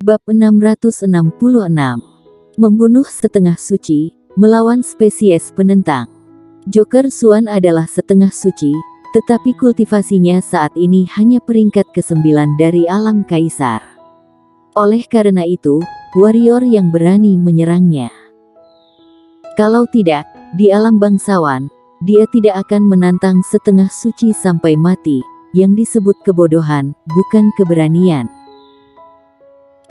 Bab 666. Membunuh setengah suci, melawan spesies penentang. Joker Suan adalah setengah suci, tetapi kultivasinya saat ini hanya peringkat ke-9 dari alam kaisar. Oleh karena itu, warrior yang berani menyerangnya. Kalau tidak, di alam bangsawan, dia tidak akan menantang setengah suci sampai mati, yang disebut kebodohan, bukan keberanian.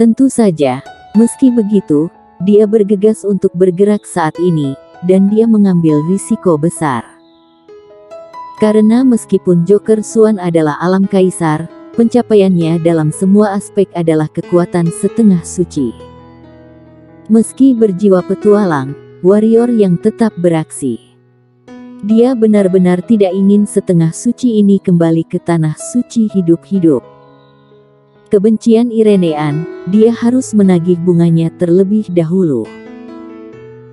Tentu saja, meski begitu, dia bergegas untuk bergerak saat ini, dan dia mengambil risiko besar. Karena meskipun Joker Suan adalah alam kaisar, pencapaiannya dalam semua aspek adalah kekuatan setengah suci. Meski berjiwa petualang, warrior yang tetap beraksi. Dia benar-benar tidak ingin setengah suci ini kembali ke tanah suci hidup-hidup. Kebencian Irenean, dia harus menagih bunganya terlebih dahulu.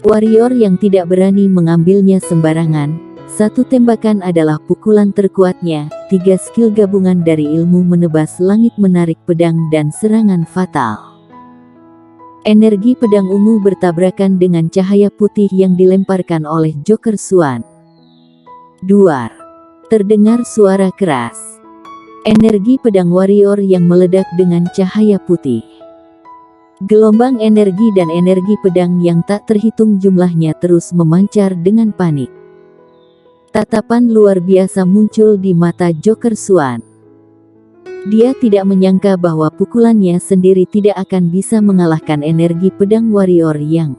Warrior yang tidak berani mengambilnya sembarangan, satu tembakan adalah pukulan terkuatnya, 3 skill gabungan dari ilmu menebas langit, menarik pedang dan serangan fatal. Energi pedang ungu bertabrakan dengan cahaya putih yang dilemparkan oleh Joker Suan. Duar. Terdengar suara keras. Energi pedang warrior yang meledak dengan cahaya putih. Gelombang energi dan energi pedang yang tak terhitung jumlahnya terus memancar dengan panik. Tatapan luar biasa muncul di mata Joker Suan. Dia tidak menyangka bahwa pukulannya sendiri tidak akan bisa mengalahkan energi pedang warrior yang...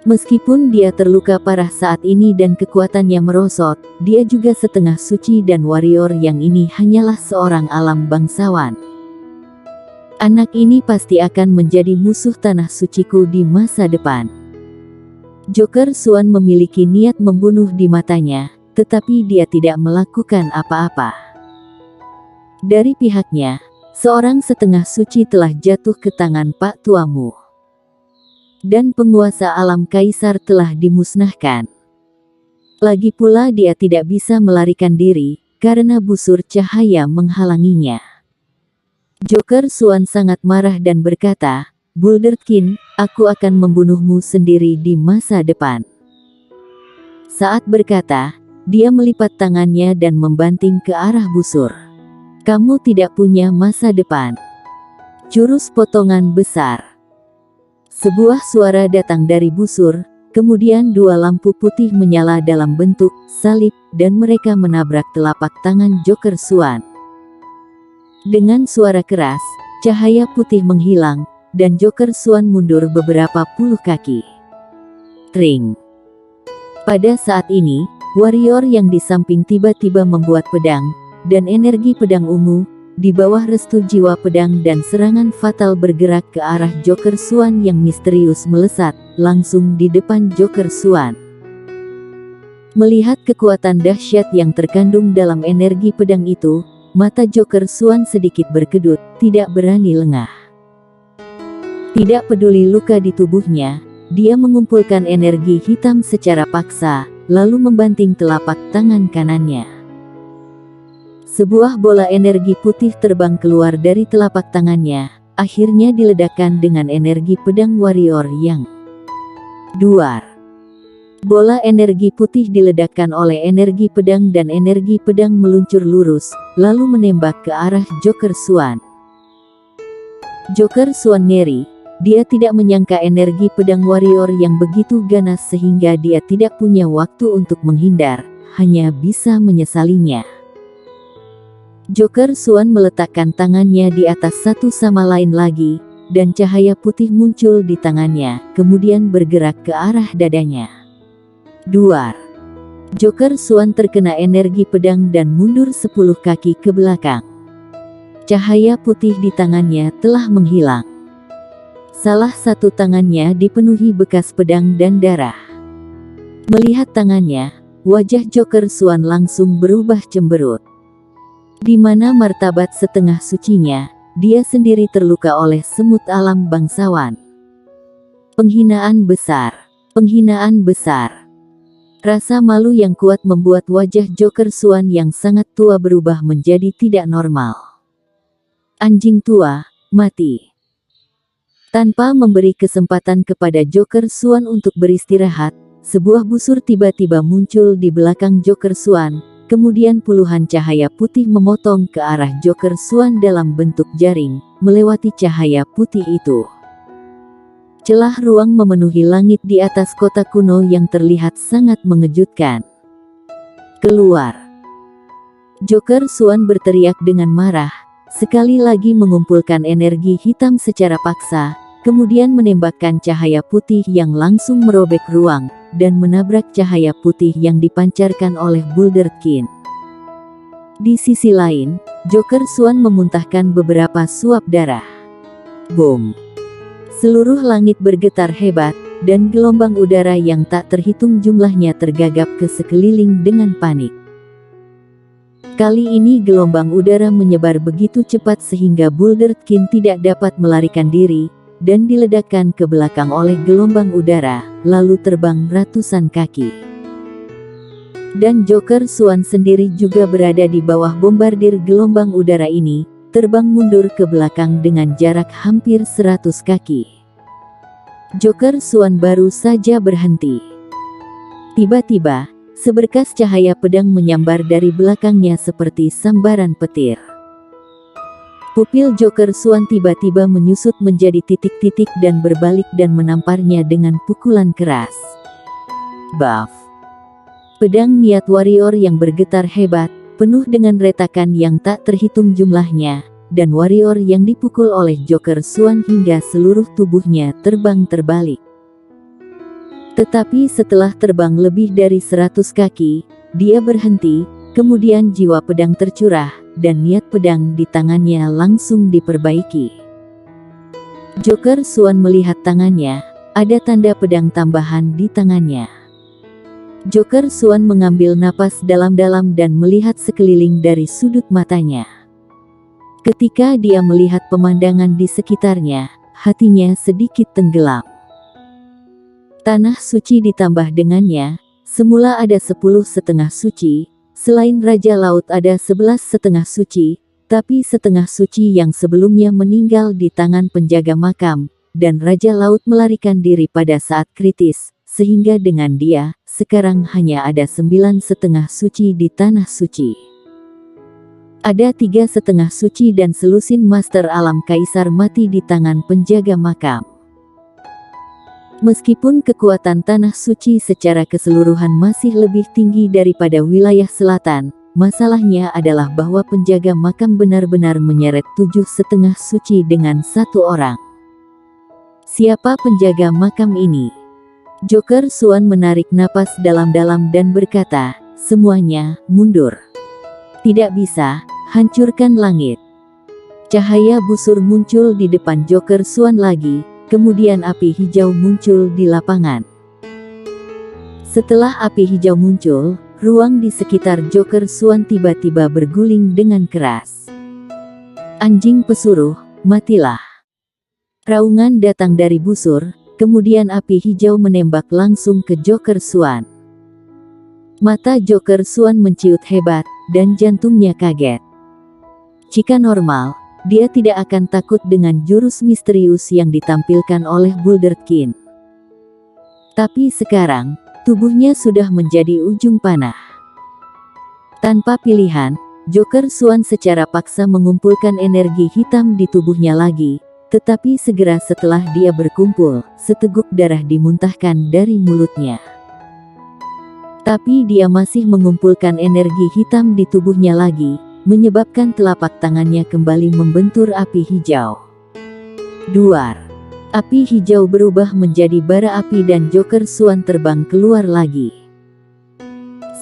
Meskipun dia terluka parah saat ini dan kekuatannya merosot, dia juga setengah suci dan warrior yang ini hanyalah seorang alam bangsawan. Anak ini pasti akan menjadi musuh tanah suciku di masa depan. Joker Suan memiliki niat membunuh di matanya, tetapi dia tidak melakukan apa-apa. Dari pihaknya, seorang setengah suci telah jatuh ke tangan Pak Tuamu. Dan penguasa alam kaisar telah dimusnahkan. Lagi pula dia tidak bisa melarikan diri, karena busur cahaya menghalanginya. Joker Suan sangat marah dan berkata, "Bulderkin, aku akan membunuhmu sendiri di masa depan." Saat berkata, dia melipat tangannya dan membanting ke arah busur. "Kamu tidak punya masa depan." Jurus potongan besar. Sebuah suara datang dari busur, kemudian 2 lampu putih menyala dalam bentuk salib, dan mereka menabrak telapak tangan Joker Suan. Dengan suara keras, cahaya putih menghilang, dan Joker Suan mundur beberapa puluh kaki. Tring. Pada saat ini, warrior yang di samping tiba-tiba membuat pedang, dan energi pedang ungu, di bawah restu jiwa pedang dan serangan fatal bergerak ke arah Joker Suan yang misterius melesat, langsung di depan Joker Suan. Melihat kekuatan dahsyat yang terkandung dalam energi pedang itu, mata Joker Suan sedikit berkedut, tidak berani lengah. Tidak peduli luka di tubuhnya, dia mengumpulkan energi hitam secara paksa, lalu membanting telapak tangan kanannya. Sebuah bola energi putih terbang keluar dari telapak tangannya, akhirnya diledakkan dengan energi pedang warrior yang duar. Bola energi putih diledakkan oleh energi pedang dan energi pedang meluncur lurus, lalu menembak ke arah Joker Suan. Joker Suan ngeri, dia tidak menyangka energi pedang warrior yang begitu ganas sehingga dia tidak punya waktu untuk menghindar, hanya bisa menyesalinya. Joker Suan meletakkan tangannya di atas satu sama lain lagi, dan cahaya putih muncul di tangannya, kemudian bergerak ke arah dadanya. Duar. Joker Suan terkena energi pedang dan mundur 10 kaki ke belakang. Cahaya putih di tangannya telah menghilang. Salah satu tangannya dipenuhi bekas pedang dan darah. Melihat tangannya, wajah Joker Suan langsung berubah cemberut. Di mana martabat setengah sucinya, dia sendiri terluka oleh semut alam bangsawan. Penghinaan besar. Penghinaan besar. Rasa malu yang kuat membuat wajah Joker Suan yang sangat tua berubah menjadi tidak normal. Anjing tua, mati. Tanpa memberi kesempatan kepada Joker Swan untuk beristirahat, sebuah busur tiba-tiba muncul di belakang Joker Swan, kemudian puluhan cahaya putih memotong ke arah Joker Swan dalam bentuk jaring, melewati cahaya putih itu. Celah ruang memenuhi langit di atas kota kuno yang terlihat sangat mengejutkan. Keluar! Joker Swan berteriak dengan marah, sekali lagi mengumpulkan energi hitam secara paksa, kemudian menembakkan cahaya putih yang langsung merobek ruang, dan menabrak cahaya putih yang dipancarkan oleh Bulderkin. Di sisi lain, Joker Swan memuntahkan beberapa suap darah. Boom! Seluruh langit bergetar hebat, dan gelombang udara yang tak terhitung jumlahnya tergagap ke sekeliling dengan panik. Kali ini gelombang udara menyebar begitu cepat sehingga Bulderkin tidak dapat melarikan diri, dan diledakkan ke belakang oleh gelombang udara, lalu terbang ratusan kaki. Dan Joker Swan sendiri juga berada di bawah bombardir gelombang udara ini, terbang mundur ke belakang dengan jarak hampir 100 kaki. Joker Swan baru saja berhenti. Tiba-tiba, seberkas cahaya pedang menyambar dari belakangnya seperti sambaran petir. Pupil Joker Swan tiba-tiba menyusut menjadi titik-titik dan berbalik dan menamparnya dengan pukulan keras. Buff! Pedang niat warrior yang bergetar hebat, penuh dengan retakan yang tak terhitung jumlahnya, dan warrior yang dipukul oleh Joker Swan hingga seluruh tubuhnya terbang terbalik. Tetapi setelah terbang lebih dari 100 kaki, dia berhenti, kemudian jiwa pedang tercurah, dan niat pedang di tangannya langsung diperbaiki. Joker Swan melihat tangannya, ada tanda pedang tambahan di tangannya. Joker Swan mengambil napas dalam-dalam dan melihat sekeliling dari sudut matanya. Ketika dia melihat pemandangan di sekitarnya, hatinya sedikit tenggelam. Tanah suci ditambah dengannya, semula ada 10 setengah suci, selain Raja Laut ada 11 setengah suci, tapi setengah suci yang sebelumnya meninggal di tangan penjaga makam, dan Raja Laut melarikan diri pada saat kritis, sehingga dengan dia, sekarang hanya ada 9 setengah suci di tanah suci. Ada 3 setengah suci dan selusin Master Alam Kaisar mati di tangan penjaga makam. Meskipun kekuatan tanah suci secara keseluruhan masih lebih tinggi daripada wilayah selatan, masalahnya adalah bahwa penjaga makam benar-benar menyeret 7 setengah suci dengan 1 orang. Siapa penjaga makam ini? Joker Swan menarik napas dalam-dalam dan berkata, "Semuanya, mundur. Tidak bisa, hancurkan langit." Cahaya busur muncul di depan Joker Swan lagi. Kemudian api hijau muncul di lapangan. Setelah api hijau muncul, ruang di sekitar Joker Swan tiba-tiba berguling dengan keras. "Anjing pesuruh, matilah!" Raungan datang dari busur, kemudian api hijau menembak langsung ke Joker Swan. Mata Joker Swan menciut hebat, dan jantungnya kaget. Jika normal, dia tidak akan takut dengan jurus misterius yang ditampilkan oleh Bulderkin. Tapi sekarang, tubuhnya sudah menjadi ujung panah. Tanpa pilihan, Joker Swan secara paksa mengumpulkan energi hitam di tubuhnya lagi, tetapi segera setelah dia berkumpul, seteguk darah dimuntahkan dari mulutnya. Tapi dia masih mengumpulkan energi hitam di tubuhnya lagi, menyebabkan telapak tangannya kembali membentur api hijau. Duar. Api hijau berubah menjadi bara api dan Joker Swan terbang keluar lagi.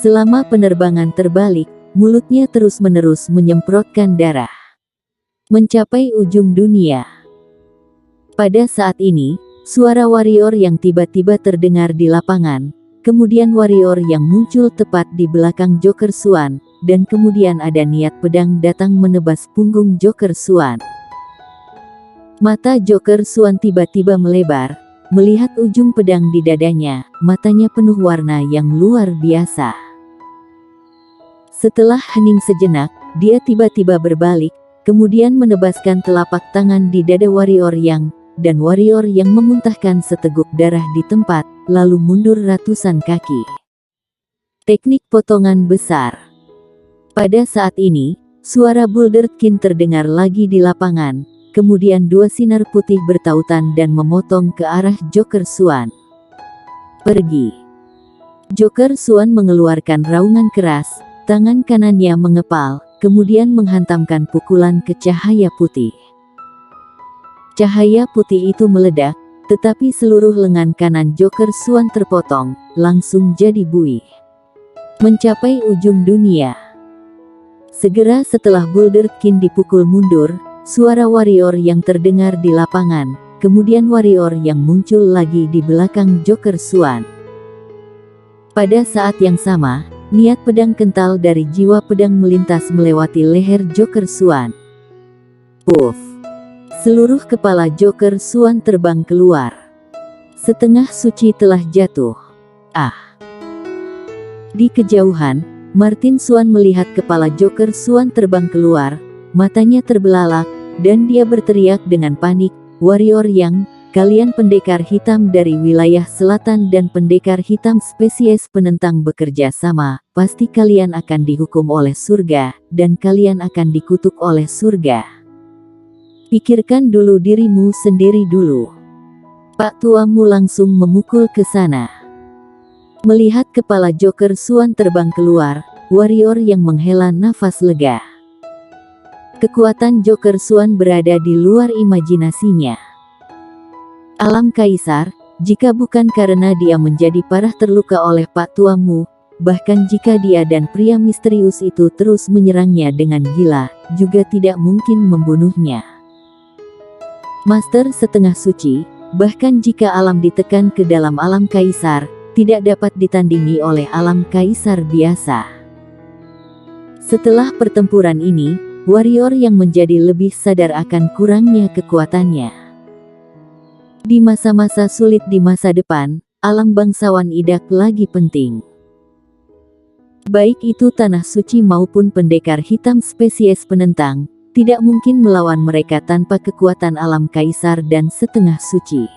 Selama penerbangan terbalik, mulutnya terus-menerus menyemprotkan darah. Mencapai ujung dunia. Pada saat ini, suara warrior yang tiba-tiba terdengar di lapangan, kemudian warrior yang muncul tepat di belakang Joker Swan, dan kemudian ada niat pedang datang menebas punggung Joker Swan. Mata Joker Swan tiba-tiba melebar, melihat ujung pedang di dadanya, matanya penuh warna yang luar biasa. Setelah hening sejenak, dia tiba-tiba berbalik, kemudian menebaskan telapak tangan di dada warrior yang, dan warrior yang memuntahkan seteguk darah di tempat, lalu mundur ratusan kaki. Teknik potongan besar. Pada saat ini, suara Boulder King terdengar lagi di lapangan, kemudian dua sinar putih bertautan dan memotong ke arah Joker Swan. Pergi. Joker Swan mengeluarkan raungan keras, tangan kanannya mengepal, kemudian menghantamkan pukulan ke cahaya putih. Cahaya putih itu meledak, tetapi seluruh lengan kanan Joker Swan terpotong, langsung jadi buih. Mencapai ujung dunia. Segera setelah Boulder King dipukul mundur, suara warrior yang terdengar di lapangan, kemudian warrior yang muncul lagi di belakang Joker Swan. Pada saat yang sama, niat pedang kental dari jiwa pedang melintas melewati leher Joker Swan. Puff! Seluruh kepala Joker Swan terbang keluar. Setengah suci telah jatuh. Ah! Di kejauhan, Martin Swan melihat kepala Joker Swan terbang keluar, matanya terbelalak, dan dia berteriak dengan panik, "Warrior yang, kalian pendekar hitam dari wilayah selatan dan pendekar hitam spesies penentang bekerja sama, pasti kalian akan dihukum oleh surga, dan kalian akan dikutuk oleh surga. Pikirkan dulu dirimu sendiri dulu." Pak tuamu langsung memukul ke sana. Melihat kepala Joker Swan terbang keluar, warrior yang menghela nafas lega. Kekuatan Joker Swan berada di luar imajinasinya. Alam Kaisar, jika bukan karena dia menjadi parah terluka oleh Pak tuamu, bahkan jika dia dan pria misterius itu terus menyerangnya dengan gila, juga tidak mungkin membunuhnya. Master setengah suci, bahkan jika alam ditekan ke dalam alam Kaisar, tidak dapat ditandingi oleh alam Kaisar biasa. Setelah pertempuran ini, warrior yang menjadi lebih sadar akan kurangnya kekuatannya. Di masa-masa sulit di masa depan, alam bangsawan Idak lagi penting. Baik itu tanah suci maupun pendekar hitam spesies penentang, tidak mungkin melawan mereka tanpa kekuatan alam Kaisar dan setengah suci.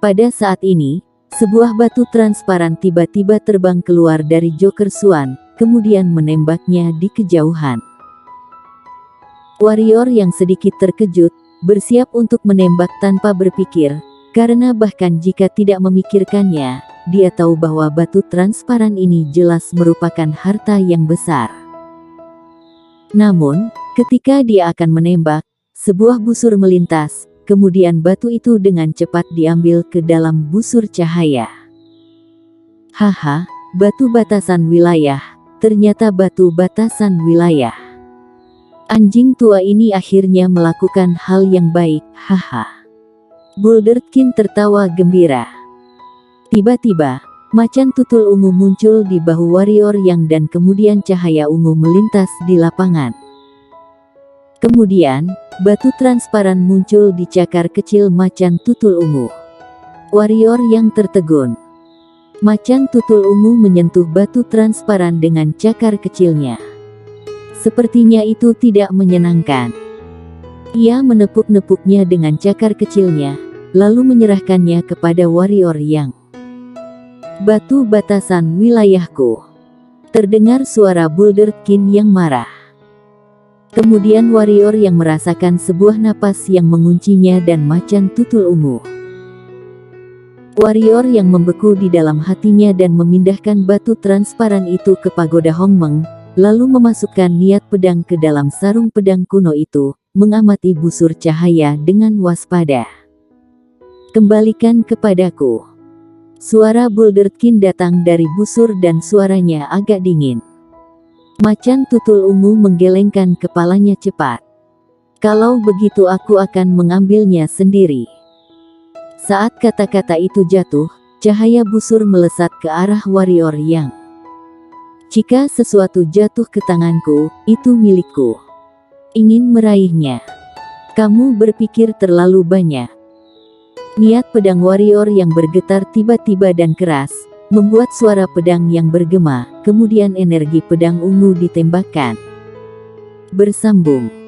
Pada saat ini, sebuah batu transparan tiba-tiba terbang keluar dari Joker Swan, kemudian menembaknya di kejauhan. Warrior yang sedikit terkejut, bersiap untuk menembak tanpa berpikir, karena bahkan jika tidak memikirkannya, dia tahu bahwa batu transparan ini jelas merupakan harta yang besar. Namun, ketika dia akan menembak, sebuah busur melintas, kemudian batu itu dengan cepat diambil ke dalam busur cahaya. Haha, batu batasan wilayah, ternyata batu batasan wilayah. Anjing tua ini akhirnya melakukan hal yang baik, haha. Boulder King tertawa gembira. Tiba-tiba, macan tutul ungu muncul di bahu warrior yang dan kemudian cahaya ungu melintas di lapangan. Kemudian, batu transparan muncul di cakar kecil macan tutul ungu. Warrior yang tertegun. Macan tutul ungu menyentuh batu transparan dengan cakar kecilnya. Sepertinya itu tidak menyenangkan. Ia menepuk-nepuknya dengan cakar kecilnya, lalu menyerahkannya kepada warrior yang. "Batu batasan wilayahku." Terdengar suara Boulder King yang marah. Kemudian warrior yang merasakan sebuah napas yang menguncinya dan macan tutul ungu. Warrior yang membeku di dalam hatinya dan memindahkan batu transparan itu ke pagoda Hongmeng, lalu memasukkan niat pedang ke dalam sarung pedang kuno itu, mengamati busur cahaya dengan waspada. "Kembalikan kepadaku." Suara Boulder King datang dari busur dan suaranya agak dingin. Macan tutul ungu menggelengkan kepalanya cepat. "Kalau begitu aku akan mengambilnya sendiri." Saat kata-kata itu jatuh, cahaya busur melesat ke arah warrior yang. "Jika sesuatu jatuh ke tanganku, itu milikku. Ingin meraihnya. Kamu berpikir terlalu banyak." Niat pedang warrior yang bergetar tiba-tiba dan keras, membuat suara pedang yang bergema, kemudian energi pedang ungu ditembakkan. Bersambung.